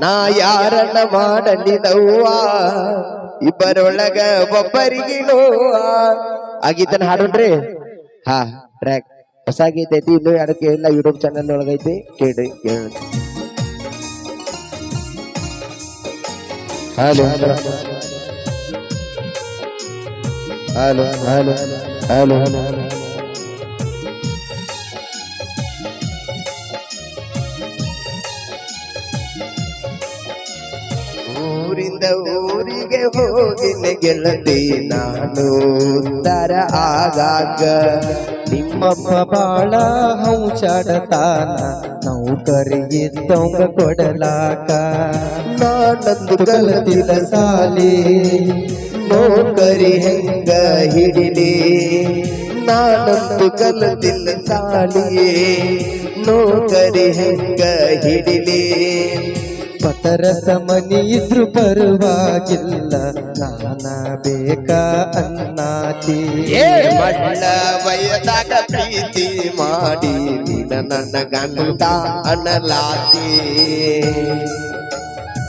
ನಾ ಯಾರನ್ನ ಮಾಡಲಿದವ್ವ ಇಬ್ಬರೊಳಗ ಒಬ್ಬರಿಗೆ ನೋವ ಆಗೀತನ ಹಾಡೋಣ್ರಿ. ಹಾ ಟ್ರ್ಯಾಕ್ ಹೊಸ ಗೀತೆ ಐತಿ, ಇನ್ನು ಯಾರಕ್ಕೆ ಇಲ್ಲ ಯೂಟ್ಯೂಬ್ ಚಾನಲ್ ಒಳಗೈತಿ, ಕೇಳ್ರಿ ಕೇಳ. Hello hello hello hello hello hello ಊರಿಂದ ಊರಿಗೆ ಹೋಗಿನ ಗೆಳತಿ ನಾನು ಉತ್ತರ ಆಗಾಗ. ನಿಮ್ಮಪ್ಪ ಬಾಳ ಹಂಚಾಡತಾನ ನೌಕರಿಗಿದ್ದವಂಗ ಕೊಡಲಾಕ. ನಾನಂದು ಕಲತಿದ ಸಾಲಿ ನೌಕರಿ ಹೆಂಗ ಹಿಡಿಲಿ, ನಾನಂದು ಕಲತಿಲ್ಲ ಸಾಲಿಯೇ ನೌಕರಿ ಹೆಂಗ ಹಿಡಿಲಿ. ಪತರಸ ಮನಿ ಇದ್ರು ಪರವಾಗಿಲ್ಲ ನಾನ ಬೇಕ ಅನ್ನಾತಿ. ಮಳ್ಳ ವಯದಾಗ ಪ್ರೀತಿ ಮಾಡಿ ನೀನ ನನ್ನ ಗಂಡ ಅನ್ನಲಾತಿ.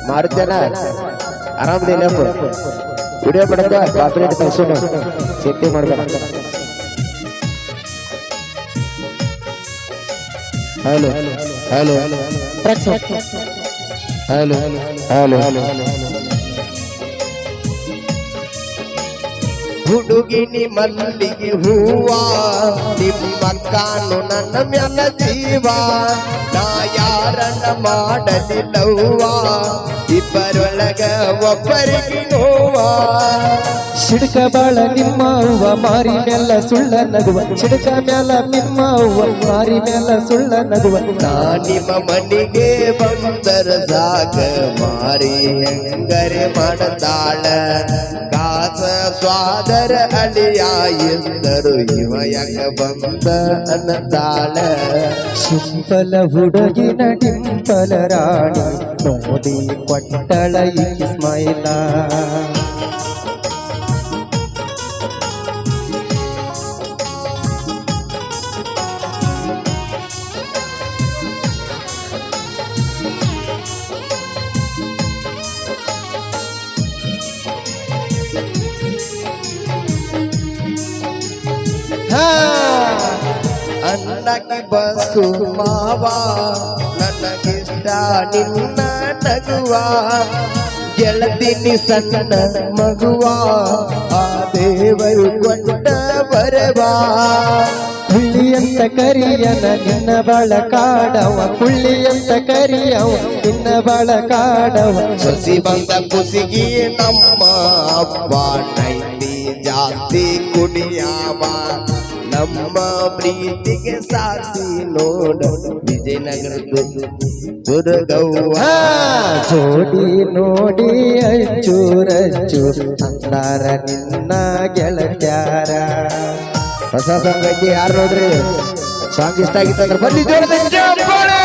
ಮಾರುತ್ತೇನ ಆರಾಮದಿಲ್ಲಪ್ಪ, ವಿಡಿಯೋ ಮಾಡಕ ಕಾಪರೇಟ್ ತರ್ಸೋಣ, ಚಿಂತೆ ಮಾಡ್ಬೇಡ. Hello hello hello hello hello ಹುಡುಗಿನಿ ಮಲ್ಲಿಗೆ ಹೂವ ನಿಮ್ಮ ಕಾನು ನನ್ನ ಮ್ಯಾಲ ಜೀವ. ನಾ ಯಾರನ್ನ ಮಾಡಲಿಲ್ಲವ್ವ ಇಬ್ಬರೊಳಗ ಒಬ್ಬರಿಗೆ ನೋವ. ಸಿಡ್ಕ ಬಾಳ ನಿಮ್ಮ ಹೂವ ಮಾರಿ ಮ್ಯಾಲ ಸುಳ್ಳ ನಗುವ. ಸಿಡ್ಕ ಮ್ಯಾಲ ನಿಮ್ಮ ಹೂವ ಮಾರಿ ಮ್ಯಾಲ ಸುಳ್ಳ ನಗುವ. ನಾ ನಿಮ್ಮ ಮನೆಗೆ ಬಂದರ ಸಾಕ ಮಾರಿ ಹೆಂಗರೆ ಮಾಡತಾಳ. ಕಾಸ ಸ್ವಾದರ ಅಳಿಯ ಎಂದರು ಇವ ಯಾಕ ಬಂದ ಅನ್ನತಾಳ. ಸಿಂಪಲ ಹುಡುಗಿನ ಡಿಂಪಲ ರಾಣಿ ನೋಡಿ ಕೊಟ್ಟಳ ಈ ಸ್ಮೈಲ. ಅನ್ನಕ್ಕೆ ಬಸ್ಸು ಮಾವ ನನಗಿಷ್ಟ ನಿನ್ನ ನಗುವ. ಗೆಳತಿನಿ ಸಣ್ಣ ಮಗುವ ಆ ದೇವರು ಕೊಟ್ಟ ಬರವಾ. ಹುಳ್ಳಿ ಅಂತ ಕರಿಯನ ನಿನ್ನ ಬಾಳ ಕಾಡವ. ಹುಳ್ಳಿ ಅಂತ ಕರಿಯವ ನಿನ್ನ ಬಾಳ ಕಾಡವ. ಸಸಿ ಬಂದ ಕುಸಿಗಿ ನಮ್ಮ ಅಪ್ಪ ನೈತಿ ಜಾಸ್ತಿ ಕುಡಿಯಾವ. ನಮ್ಮ ಪ್ರೀತಿಗೆ ಸಾಕ್ಷಿ ನೋಡ ವಿಜಯನಗರದ ದುರ್ಗವ್ವ. ಜೋಡಿ ನೋಡಿ ಅಚ್ಚೂರಚ್ಚು ಅಂದಾರ ನಿನ್ನ ಗೆಳತ್ಯಾರ. ಹೊಸ ಸಾಂಗ್ ಐತಿ, ಯಾರು ನೋಡ್ರಿ ಸಾಂಗ್ ಇಷ್ಟ ಆಗಿತ್ತಂದ್ರೆ ಬನ್ನಿ ಜೋರದ ಚಪ್ಪಾಳೆ.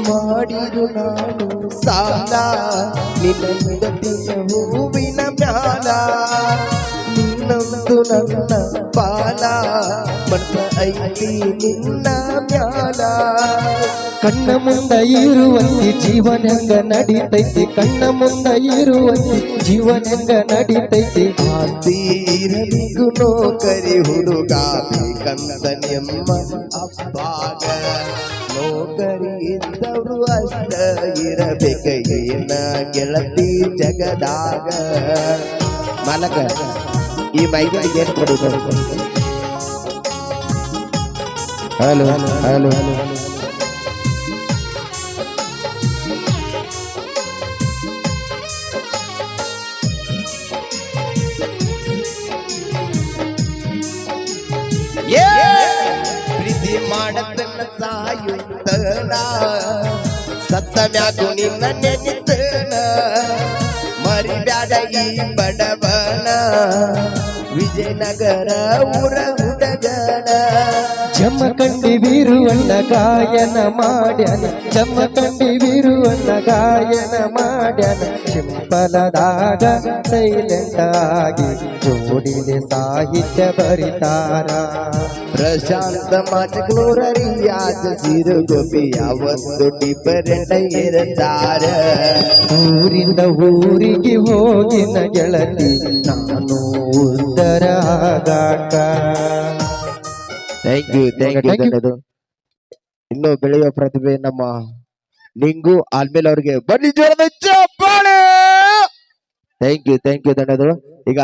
ಮಾಡಿರು ನಾನು ಸಾಲ ನಿನ್ನ ಹೂವಿನ ಮ್ಯಾಲ. ನಿನ್ನಂದು ನನ್ನ ಪಾಲ ಮನ ಐತಿ ನಿನ್ನ ಮ್ಯಾಲ. ಕಣ್ಣ ಮುಂದ ಇರುವಂತಿ ಜೀವನ ಹೆಂಗ ನಡೀತೈತಿ. ಕಣ್ಣ ಮುಂದ ಇರುವಂತಿ ಜೀವನ ಹೆಂಗ ನಡೀತೈತಿ. ಆಸ್ತಿ ಇರಬೇಕು ನೌಕರಿ ಹುಡುಗ ಬೇಕಂತ ನಿಮ್ಮ ಅಪ್ಪಾಗ. ನೌಕರಿ ಇದ್ದವರು ಅಷ್ಟ ಇರಬೇಕ ಏನ ಗೆಳತಿ ಜಗದಾಗ. ಮಾಲಕ ಈ ಮೈಗಳಿಗೆ ಏನ್ ಕೊಡುದು? ಹಲೋ ಹಲೋ ಪ್ರೀತಿ ಮಾಡತನ ಸಾಯುತ್ತನ ಸತ್ತ ಮ್ಯಾಗು ನಿನ್ನ ನೆನಿತನ. ಮರಿಬ್ಯಾಡ ಈ ಬಡವನ ವಿಜಯನಗರ ಊರ ಹುಡುಗನ. ಜಮಖಂಡಿ ವೀರುವಣ್ಣ ಗಾಯನ ಮಾಡ್ಯಾನ ಜಮಖಂಡಿ ವೀರುವಣ್ಣ ಗಾಯನ ಮಾಡ್ಯಾನ ಸಿಂಪಲದಾಗ ಸೈಲೆಂಟ್ ಆಗಿ ಜೋಡಿಲೆ ಸಾಹಿತ್ಯ ಬರಿತಾರ ಪ್ರಶಾಂತ ಮಾಚಕ್ಲೂರ ರಿಯಾಜ ಸಿರು ಗೋಪಿ ಯಾವತ್ತು ಡಿಫರೆಂಟ್ ಇರುತ್ತಾರ ಊರಿಂದ ಊರಿಗೆ ಹೋಗಿನ ಗೆಳತಿ ನಾನು ಉತ್ತರ ಆಗಾಕ ಥ್ಯಾಂಕ್ ಯು ಧನ್ಯವಾದ. ಇನ್ನು ಬೆಳೆಯುವ ಪ್ರತಿಭೆ ನಮ್ಮ ನಿಂಗು ಆಲ್ಮೇಲೆ ಅವ್ರಿಗೆ ಬನ್ನಿ ಜೋರದ ಚಪ್ಪಾಳೆ. ಥ್ಯಾಂಕ್ ಯು ಧನ್ಯವಾದಗಳು. ಈಗ